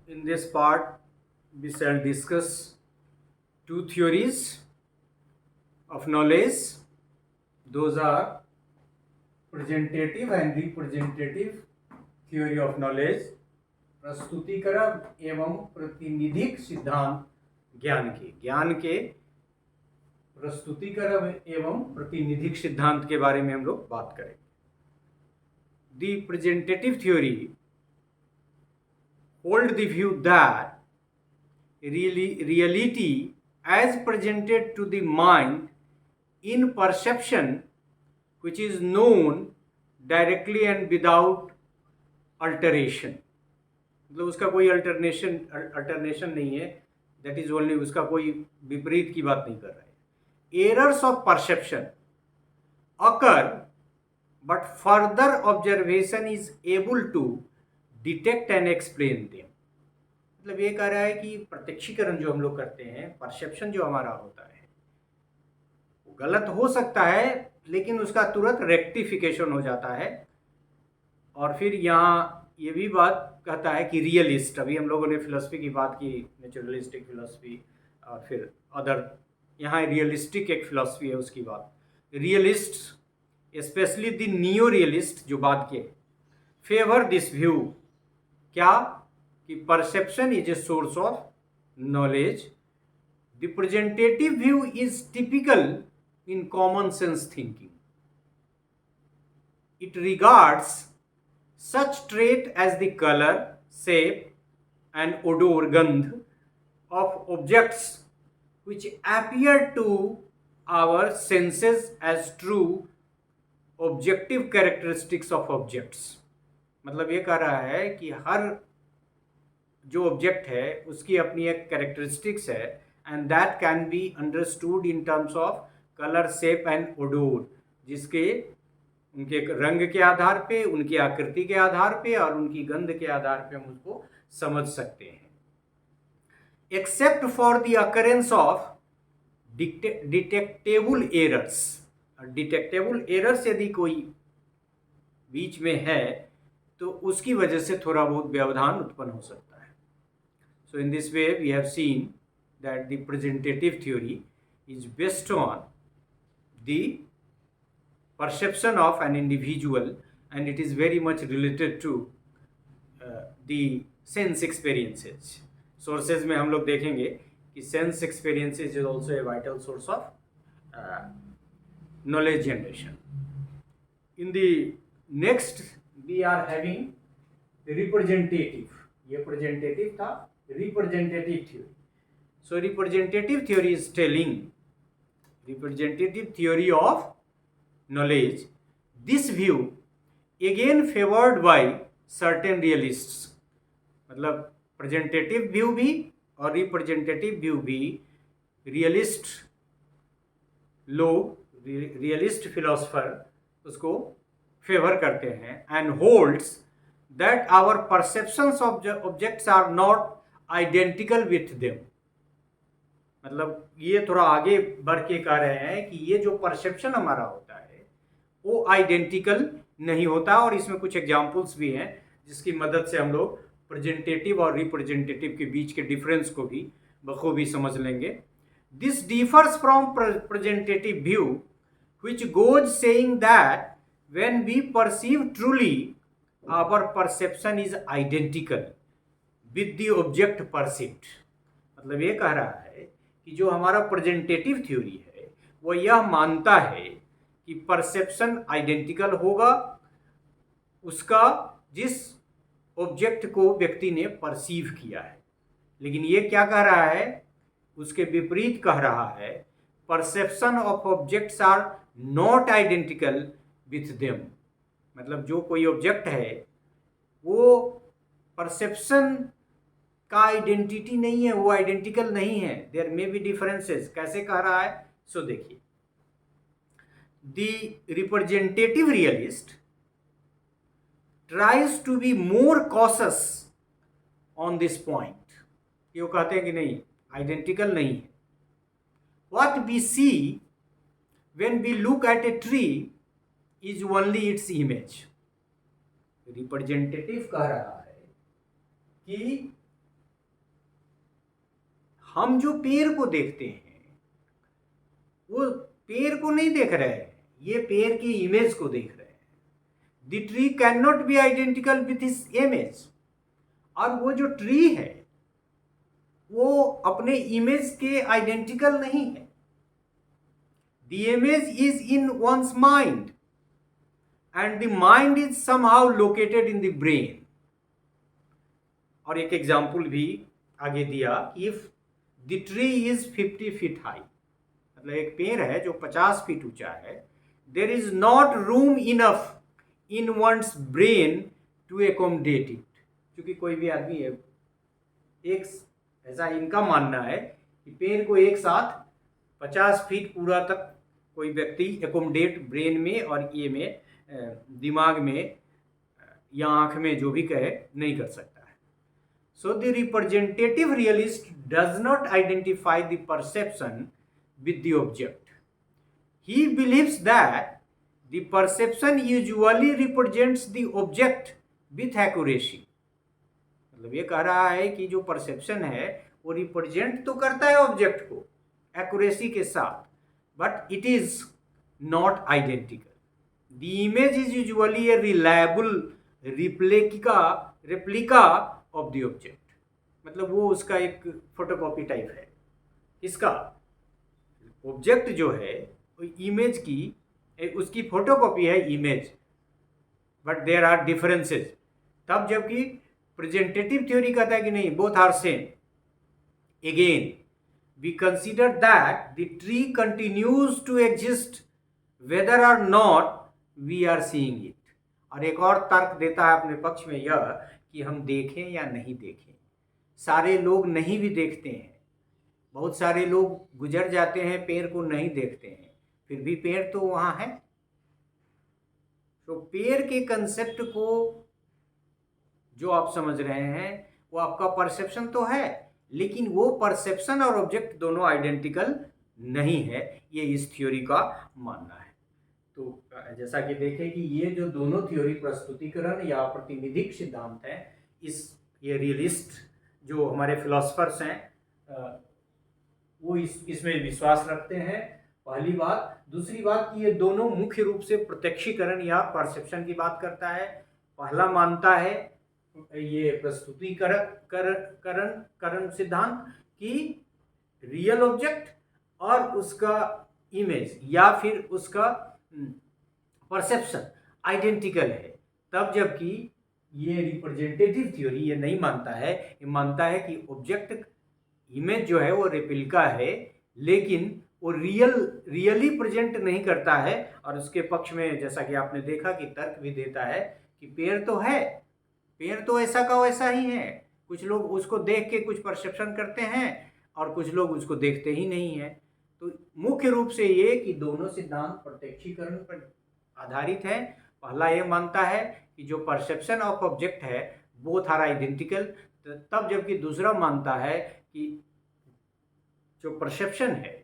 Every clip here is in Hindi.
In this part, we shall discuss two theories of knowledge. Those are presentative and representative theory of knowledge. प्रस्तुतिकरण एवं प्रतिनिधिक सिद्धांत ज्ञान के प्रस्तुतिकरण एवं प्रतिनिधिक सिद्धांत के बारे में हम लोग बात करेंगे. The presentative theory hold the view that reality as presented to the mind in perception, which is known directly and without alteration. मतलब उसका कोई अल्टरनेशन नहीं है. दैट इज ओनली, उसका कोई विपरीत की बात नहीं कर रहा है. Errors of perception occur but further observation is able to detect and explain them. मतलब ये कह रहा है कि प्रत्यक्षीकरण जो हम लोग करते हैं, परसेप्शन जो हमारा होता है, वो गलत हो सकता है, लेकिन उसका तुरंत रेक्टिफिकेशन हो जाता है. और फिर यहाँ ये भी बात कहता है कि रियलिस्ट, अभी हम लोगों ने फिलॉसफी की बात की, नेचुरलिस्टिक फिलॉसफी, और फिर अदर, यहाँ रियलिस्टिक एक फिलॉसफी है, उसकी बात. Realist, specially the neo realist जो बात के, फेवर दिस व्यू. क्या कि perception is a source of knowledge. The presentative view is typical in common sense thinking. It regards such trait as the color, shape and odor, gandh of objects which appear to our senses as true objective characteristics of objects. मतलब ये कह रहा है कि हर जो ऑब्जेक्ट है उसकी अपनी एक कैरेक्टरिस्टिक्स है, and that can be understood in terms of colour, shape and odour, जिसके उनके रंग के आधार पे, उनकी आकृति के आधार पे और उनकी गंध के आधार पे हम उसको समझ सकते हैं. Except for the occurrence of detectable errors. Detectable errors यदि कोई बीच में है तो उसकी वजह से थोड़ा बहुत व्यवधान उत्पन्न हो सकता है. So in this way we have seen that the presentative theory is based on the perception of an individual, and it is very much related to the sense experiences. Sources में हम लोग देखेंगे कि sense experiences is also a vital source of knowledge generation. In the next we are having representative. ये presentative था, representative theory. So representative theory is telling, representative theory of knowledge, this view again favored by certain realists. मतलब प्रेजेंटेटिव व्यू भी और रिप्रेजेंटेटिव व्यू भी रियलिस्ट लोग, रियलिस्ट फिलोसफर उसको फेवर करते हैं. And holds that our perceptions of objects are not identical with them. मतलब ये थोड़ा आगे बढ़ के कह रहे हैं कि ये जो परसेप्शन हमारा होता है वो आइडेंटिकल नहीं होता. और इसमें कुछ एग्जाम्पल्स भी हैं जिसकी मदद से हम लोग प्रेजेंटेटिव और रिप्रेजेंटेटिव के बीच के डिफरेंस को भी बखूबी समझ लेंगे. This differs from presentative view which goes saying that when we perceive truly our perception is identical with the object perceived. मतलब ये कह रहा है कि जो हमारा प्रेजेंटेटिव थ्योरी है वो यह मानता है कि परसेप्शन आइडेंटिकल होगा उसका जिस ऑब्जेक्ट को व्यक्ति ने परसीव किया है. लेकिन ये क्या कह रहा है, उसके विपरीत कह रहा है, perception of objects are not identical with them. मतलब जो कोई ऑब्जेक्ट है वो परसेप्शन का आइडेंटिटी नहीं है, वो आइडेंटिकल नहीं है. There may be differences. कैसे कह रहा है, सो देखिए. The representative realist tries to be more cautious on this point. ये वो कहते हैं कि नहीं, आइडेंटिकल नहीं है. What we see when we look at a tree is only its image. Representative कह रहा है कि हम जो पेड़ को देखते हैं वो पेड़ को नहीं देख रहे हैं, ये पेड़ की इमेज को देख रहे हैं। The tree can not be identical with his image. और वो जो ट्री है वो अपने इमेज के आइडेंटिकल नहीं है। The image is in one's mind and the mind is somehow located in the brain. और एक एग्जाम्पल भी आगे दिया, if the tree is 50 feet high, मतलब एक पेड़ है जो 50 फीट ऊंचा है, there is not room enough in one's brain to accommodate it. क्योंकि कोई भी आदमी है, एक ऐसा इनका मानना है कि पेड़ को एक साथ 50 फीट पूरा तक कोई व्यक्ति एकोमोडेट ब्रेन में और ये में दिमाग में या आंख में जो भी कहे नहीं कर सकता है। So the representative realist does not identify the perception with the object. He believes that the perception usually represents the object with accuracy. मतलब ये कह रहा है कि जो परसेप्शन है वो रिप्रेजेंट तो करता है ऑब्जेक्ट को एक्यूरेसी के साथ, but it is not identical. The image is usually a reliable replica of the object. मतलब वो उसका एक फोटोकॉपी टाइप है। इसका ऑब्जेक्ट जो है इमेज की उसकी फोटोकॉपी है image, but there are differences. तब जबकि प्रेजेंटेटिव थ्योरी कहता है कि नहीं, both are same. Again we consider that the tree continues to exist whether or not we are seeing it. और एक और तर्क देता है अपने पक्ष में यह कि हम देखें या नहीं देखें। सारे लोग नहीं भी देखते हैं, बहुत सारे लोग गुजर जाते हैं, पेड़ को नहीं देखते हैं, फिर भी पेड़ तो वहाँ है। तो पेड़ के कंसेप्ट को जो आप समझ रहे हैं वो आपका परसेप्शन तो है, लेकिन वो परसेप्शन और ऑब्जेक्ट दोनों आइडेंटिकल नहीं है, ये इस थ्योरी का मानना है। तो जैसा कि देखें कि ये जो दोनों थ्योरी प्रस्तुतिकरण या प्रतिनिधिक सिद्धांत है, ये रियलिस्ट जो हमारे फिलोसफर्स हैं वो इसमें विश्वास रखते हैं, पहली बात। दूसरी बात कि ये दोनों मुख्य रूप से प्रत्यक्षीकरण या परसेप्शन की बात करता है। पहला मानता है ये प्रस्तुतिकरण सिद्धांत कि रियल ऑब्जेक्ट और उसका इमेज या फिर उसका परसेप्शन आइडेंटिकल है। तब जबकि ये रिप्रेजेंटेटिव थ्योरी ये नहीं मानता है, ये मानता है कि ऑब्जेक्ट इमेज जो है वो रेप्लिका है, लेकिन वो रियली प्रेजेंट नहीं करता है। और उसके पक्ष में जैसा कि आपने देखा कि तर्क भी देता है कि पेड़ तो है, पेड़ तो ऐसा का वैसा ही है। कुछ लोग उसको देख के कुछ परसेप्शन करते हैं और कुछ लोग उसको देखते ही नहीं है। तो मुख्य रूप से ये कि दोनों सिद्धांत प्रत्यक्षीकरण पर आधारित है। पहला ये मानता है कि जो परसेप्शन ऑफ ऑब्जेक्ट है बोथ आर आइडेंटिकल, तब जबकि दूसरा मानता है कि जो परसेप्शन है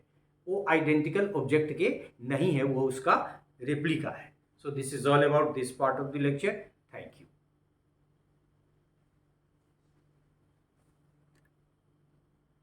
वो आइडेंटिकल ऑब्जेक्ट के नहीं है, वो उसका रेप्लिका है। So this is all about this part of the lecture. Thank you.